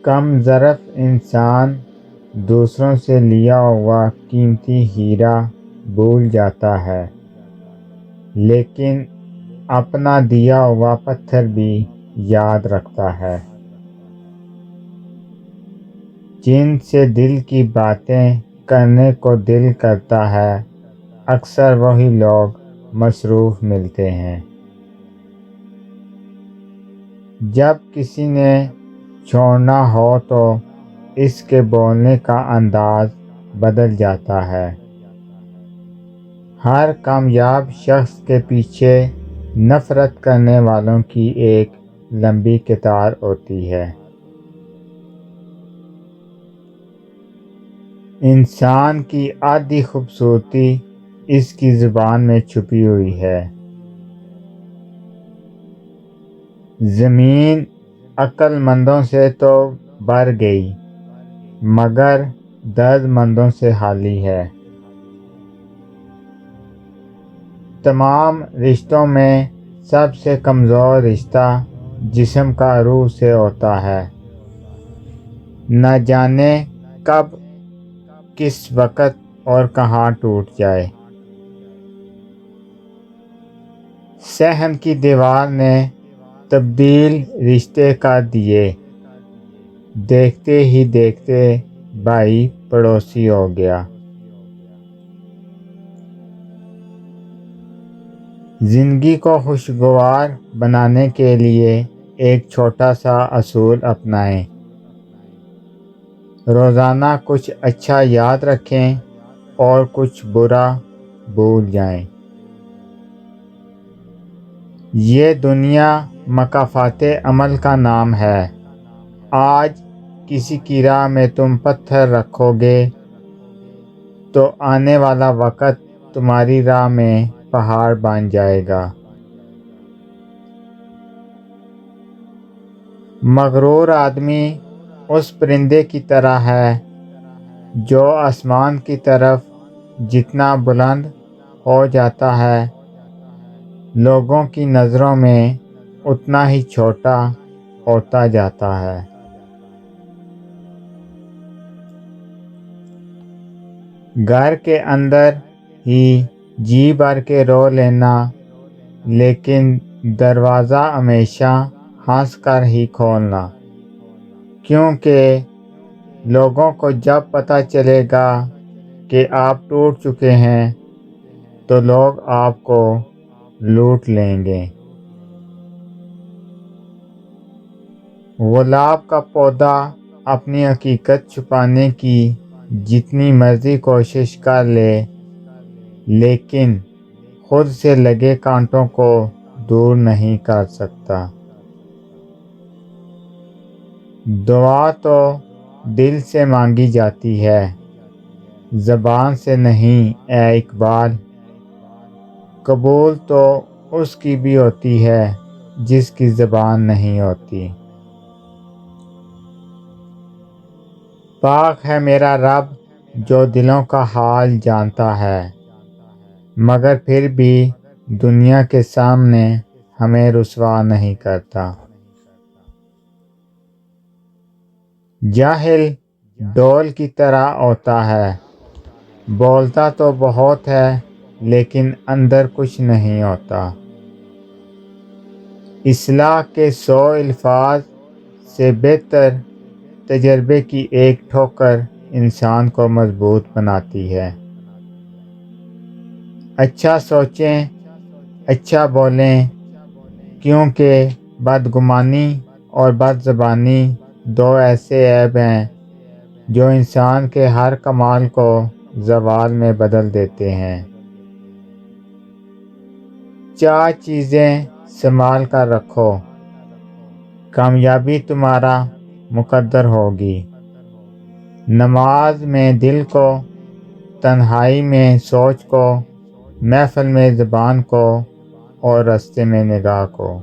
کم ظرف انسان دوسروں سے لیا ہوا قیمتی ہیرا بھول جاتا ہے، لیکن اپنا دیا ہوا پتھر بھی یاد رکھتا ہے۔ جن سے دل کی باتیں کرنے کو دل کرتا ہے، اکثر وہی لوگ مصروف ملتے ہیں۔ جب کسی نے چھوڑنا ہو تو اس کے بولنے کا انداز بدل جاتا ہے۔ ہر کامیاب شخص کے پیچھے نفرت کرنے والوں کی ایک لمبی قطار ہوتی ہے۔ انسان کی آدھی خوبصورتی اس کی زبان میں چھپی ہوئی ہے۔ زمین عقل مندوں سے تو بھر گئی، مگر درد مندوں سے خالی ہے۔ تمام رشتوں میں سب سے کمزور رشتہ جسم کا روح سے ہوتا ہے۔ نہ جانے کب، کس وقت اور کہاں ٹوٹ جائے۔ صحن کی دیوار نے تبدیل رشتے کر دیے، دیکھتے ہی دیکھتے بھائی پڑوسی ہو گیا۔ زندگی کو خوشگوار بنانے کے لیے ایک چھوٹا سا اصول اپنائیں۔ روزانہ کچھ اچھا یاد رکھیں اور کچھ برا بھول جائیں۔ یہ دنیا مکافات عمل کا نام ہے۔ آج کسی کی راہ میں تم پتھر رکھو گے تو آنے والا وقت تمہاری راہ میں پہاڑ بن جائے گا۔ مغرور آدمی اس پرندے کی طرح ہے جو آسمان کی طرف جتنا بلند ہو جاتا ہے، لوگوں کی نظروں میں اتنا ہی چھوٹا ہوتا جاتا ہے۔ گھر کے اندر ہی جی بھر کے رو لینا، لیکن دروازہ ہمیشہ ہنس کر ہی کھولنا، کیونکہ لوگوں کو جب پتہ چلے گا کہ آپ ٹوٹ چکے ہیں تو لوگ آپ کو لوٹ لیں گے۔ گلاب کا پودا اپنی حقیقت چھپانے کی جتنی مرضی کوشش کر لے، لیکن خود سے لگے کانٹوں کو دور نہیں کر سکتا۔ دعا تو دل سے مانگی جاتی ہے، زبان سے نہیں اے اقبال۔ قبول تو اس کی بھی ہوتی ہے جس کی زبان نہیں ہوتی۔ پاک ہے میرا رب جو دلوں کا حال جانتا ہے، مگر پھر بھی دنیا کے سامنے ہمیں رسوا نہیں کرتا۔ جاہل ڈول کی طرح ہوتا ہے، بولتا تو بہت ہے لیکن اندر کچھ نہیں ہوتا۔ اصلاح کے 100 الفاظ سے بہتر تجربے کی ایک ٹھوکر انسان کو مضبوط بناتی ہے۔ اچھا سوچیں، اچھا بولیں، کیونکہ بدگمانی اور بد زبانی دو ایسے عیب ہیں جو انسان کے ہر کمال کو زوال میں بدل دیتے ہیں۔ 4 چیزیں سنبھال کر رکھو، کامیابی تمہارا مقدر ہوگی۔ نماز میں دل کو، تنہائی میں سوچ کو، محفل میں زبان کو اور راستے میں نگاہ کو۔